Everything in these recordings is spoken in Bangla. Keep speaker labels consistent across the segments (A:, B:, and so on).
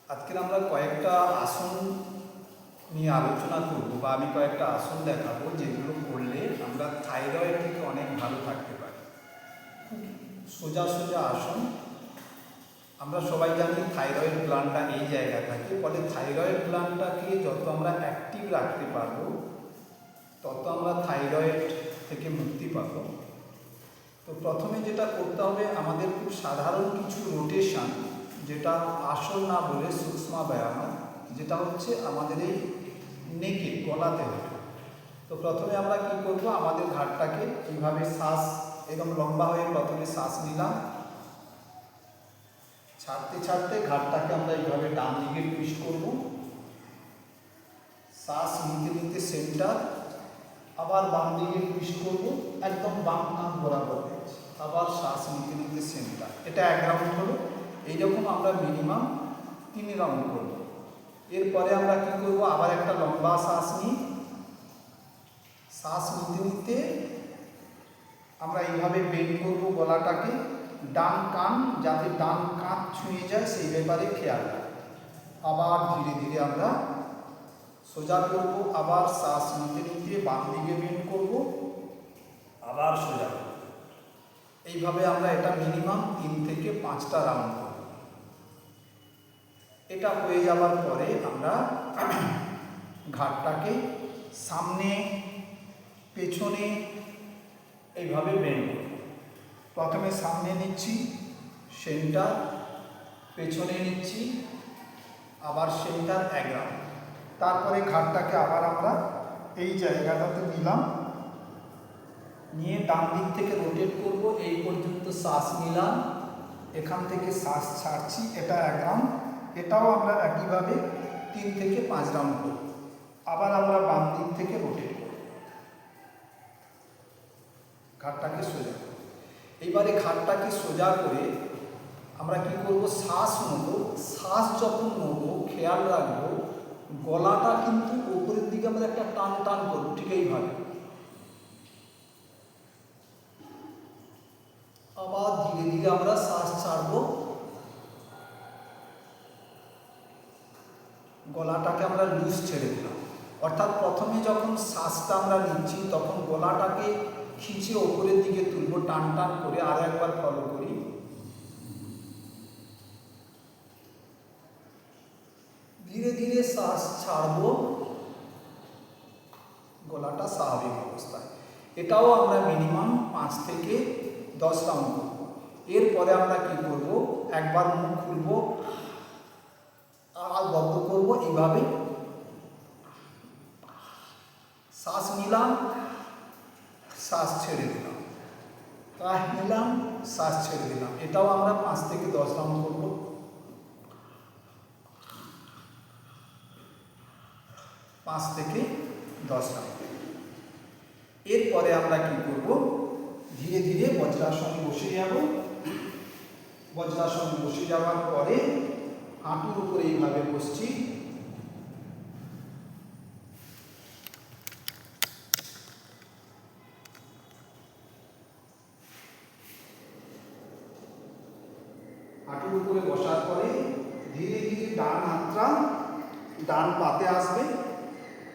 A: আজকে আমরা কয়েকটা আসন নিয়ে আলোচনা করব বা আমি কয়েকটা আসন দেখাবো যেগুলো করলে আমরা থাইরয়েড থেকে অনেক ভালো থাকতে পারি। সোজা সোজা আসন। আমরা সবাই জানি থাইরয়েড গ্ল্যান্ডটা এই জায়গায় থাকে, ফলে থাইরয়েড গ্ল্যান্ডটাকে যত আমরা অ্যাক্টিভ রাখতে পারবো তত আমরা থাইরয়েড থেকে মুক্তি পাবো। তো প্রথমে যেটা করতে হবে, আমাদের খুব সাধারণ কিছু রোটেশন, যেটা আসন না বলে সূক্ষ্ম ব্যায়াম, যেটা হচ্ছে আমাদের এই নেকে গলাতে হবে। তো প্রথমে আমরা কি করব, আমাদের ঘাড়টাকে এইভাবে শ্বাস একদম লম্বা হয়ে প্রথমে শ্বাস নিলাম, ছাড়তে ছাড়তে ঘাড়টাকে আমরা এইভাবে ডান দিকে টুইস্ট করব, শ্বাস নিতে নিতে সেন্টার, আবার বাম দিকে টুইস্ট করব, একদম বাম কান বরাবর, আবার শ্বাস নিতে নিতে সেন্টার। এটা 1 রাউন্ড হলো। এইরকম আমরা মিনিমাম 3 রাউন্ড করব। এরপরে আমরা কি করব, আবার একটা লম্বা শ্বাস নিই, শ্বাস নিতে নিতে আমরা এইভাবে বেন্ড করব গলাটাকে, ডান কান যাতে ডান কাঁধ ছুঁয়ে যায় সেই ব্যাপারে খেয়াল রাখব। আবার ধীরে ধীরে আমরা সোজা করব, আবার শ্বাস নিতে নিতে বাম দিকে বেন্ড করব, আবার সোজা করব। এইভাবে আমরা এটা মিনিমাম 3 থেকে 5টা রাউন্ড করব। এটা হয়ে যাওয়ার পরে আমরা ঘাড়টাকে সামনে পেছনে এইভাবে বেন্ড করব। প্রথমে সামনে নিচ্ছি, সেন্টার, পেছনে নিচ্ছি, আবার সেন্টার 1 রাউন্ড। তারপরে ঘাড়টাকে আবার আমরা এই জায়গাটাতে নিলাম, নিয়ে ডান দিক থেকে রোটেট করব, এই পর্যন্ত শ্বাস নিলাম, এখান থেকে শ্বাস ছাড়ছি, এটা 1 রাউন্ড। এটাও আমরা একইভাবে 3 থেকে 5 রাউন্ড করব। আবার আমরা বাম দিক থেকে রোটেট করব, ঘাড়টাকে সোজা করব। এইবারে ঘাড়টাকে সোজা করে আমরা কি করব, শ্বাস নেব। শ্বাস যখন নেব খেয়াল রাখবো গলাটা কিন্তু উপরের দিকে আমরা একটা টান টান করবো, ঠিক এইভাবে। আবার ধীরে ধীরে আমরা শ্বাস ছাড়বো, গলাটাকে আমরা লুজ ছেড়ে দিলাম। অর্থাৎ প্রথমে যখন শ্বাসটা আমরা নিচ্ছি তখন গলাটাকে খিঁচে ওপরের দিকে তুলবো টান টান করে। আর একবার ফলো করি, ধীরে ধীরে শ্বাস ছাড়বো, গলাটা স্বাভাবিক অবস্থায়। এটাও আমরা মিনিমাম 5 থেকে 10 রাউন্ড করব। এরপরে আমরা কি করব, একবার মুখ খুলব, আর বন্ধ করব, এইভাবে শ্বাস নিলাম, শ্বাস ছেড়ে দিলাম, নিলাম, শ্বাস ছেড়ে দিলাম। এটাও আমরা 5 থেকে 10 রাউন্ড করব। 5 থেকে 10 রাউন্ড। এরপরে আমরা কি করব, ধীরে ধীরে বজ্রাসনে বসে যাব। বজ্রাসনে বসে যাওয়ার পরে হাঁটুর উপরে এইভাবে বসছি, হাঁটুর উপরে বসার পরে ধীরে ধীরে ডান হাতটা ডান পাতে আসবে।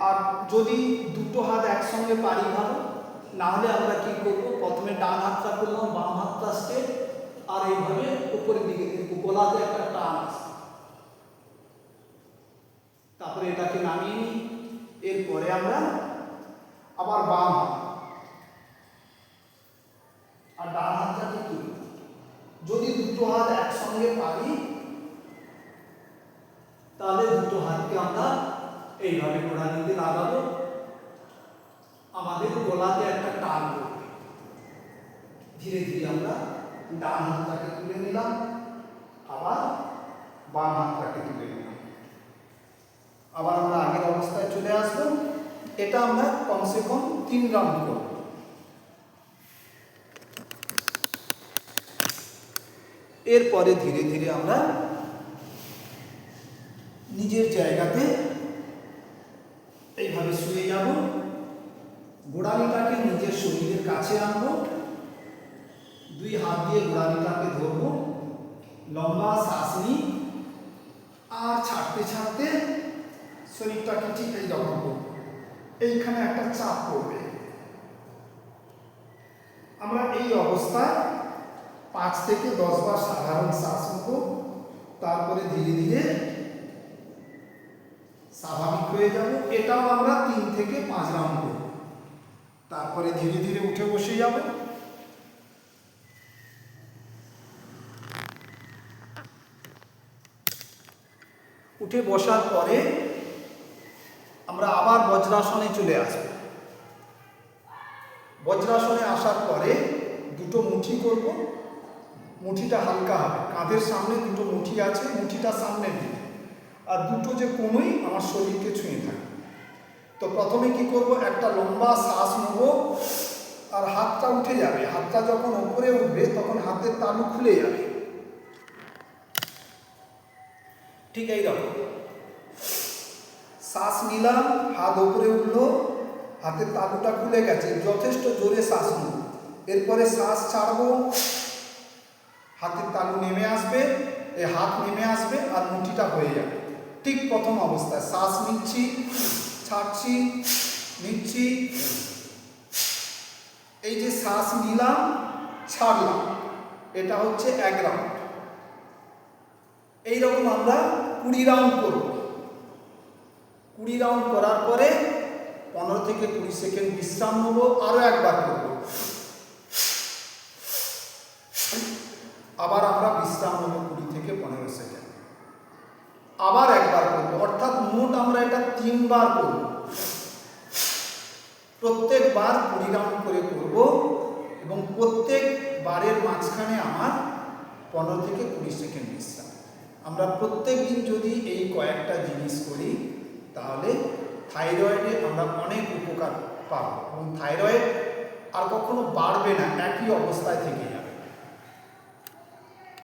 A: আর যদি দুটো হাত একসঙ্গে পারি ভালো, না হলে আমরা কি করব, প্রথমে ডান হাতটা করলাম, বাম হাতটা স্ট্রেট, আর এইভাবে উপরের দিকে গলাতে একটা টান আসে। তারপরে এটাকে নামিয়ে নিই। এরপরে আমরা আবার বাম হাত আর ডান হাতটাকে তুলি। যদি দুটো হাত একসঙ্গে পারি তাহলে দুটো হাতকে আমরা এইভাবে গোড়ালিতে লাগাবো, আমাদের গলাতে একটা টান করবে। ধীরে ধীরে আমরা ডান হাতটাকে তুলে নিলাম, আবার বাম হাতটাকে তুলে নিলাম, আবার আমরা আগের অবস্থায় চলে আসবো। এটা আমরা কমসে কম 3 রাউন্ড করব। এরপরে ধীরে ধীরে আমরা নিজের জায়গাতে এইভাবে শুয়ে যাব, গোড়ালিটাকে নিজের শরীরের কাছে আনবো, 2 হাত দিয়ে গোড়ালিটাকে ধরবো, লম্বা শ্বাস নিই, আর ছাড়তে ছাড়তে শরীরটাকে ঠিক এই রকম করব, এইখানে একটা চাপ পড়বে। আমরা এই অবস্থায় 5 থেকে 10 বার সাধারণ শ্বাস নেব, তারপরে ধীরে ধীরে স্বাভাবিক হয়ে যাব। এটাও আমরা 3 থেকে 5 রাউন্ড করব, তারপরে ধীরে ধীরে উঠে বসে যাব। উঠে বসার পরে আমরা আবার বজ্রাসনে চলে আসব। বজ্রাসনে আসার পরে দুটো মুঠি করব, মুঠিটা হালকা হবে, কাঁধের সামনে দুটো মুঠি আছে, মুঠিটা সামনে দিকে, আর দুটো যে কনুই আমার শরীরকে ছুঁয়ে থাকে। তো প্রথমে কি করব, একটা লম্বা শ্বাস নেব, আর হাতটা উঠে যাবে। হাতটা যখন উপরে উঠবে তখন হাতের তালু খুলে যাবে, ঠিক এইরকম। শ্বাস নিলাম, হাত উপরে উঠলো, হাতের তালুটা খুলে গেছে, যথেষ্ট জোরে শ্বাস নেব। এরপরে শ্বাস ছাড়বো, হাতের তালু নেমে আসবে, এই হাত নেমে আসবে, আর মুঠিটা হয়ে যাবে। ঠিক প্রথম অবস্থায় শ্বাস নিচ্ছি, ছাড়ছি, নিচ্ছি, এই যে শ্বাস নিলাম ছাড়লাম, এটা হচ্ছে 1 রাউন্ড। এইরকম আমরা 20 রাউন্ড করব। 20 রাউন্ড করার পরে 15 থেকে 20 সেকেন্ড বিশ্রাম নেব, আরো একবার করব, আবার আমরা বিশ্রাম নেব 20 থেকে 15 সেকেন্ড, আবার একবার করব। অর্থাৎ মোট আমরা এটা 3 বার করব। প্রত্যেকবার 20 রাউন্ড করে করব, এবং প্রত্যেক বারের মাঝখানে আমার 15 থেকে 20 সেকেন্ড বিশ্রাম। আমরা প্রত্যেক দিন যদি এই কয়েকটা জিনিস করি তাহলে থাইরয়েডে আমরা অনেক উপকার পাব, এবং থাইরয়েড আর কখনো বাড়বে না, একই অবস্থায় থেকে যাবে।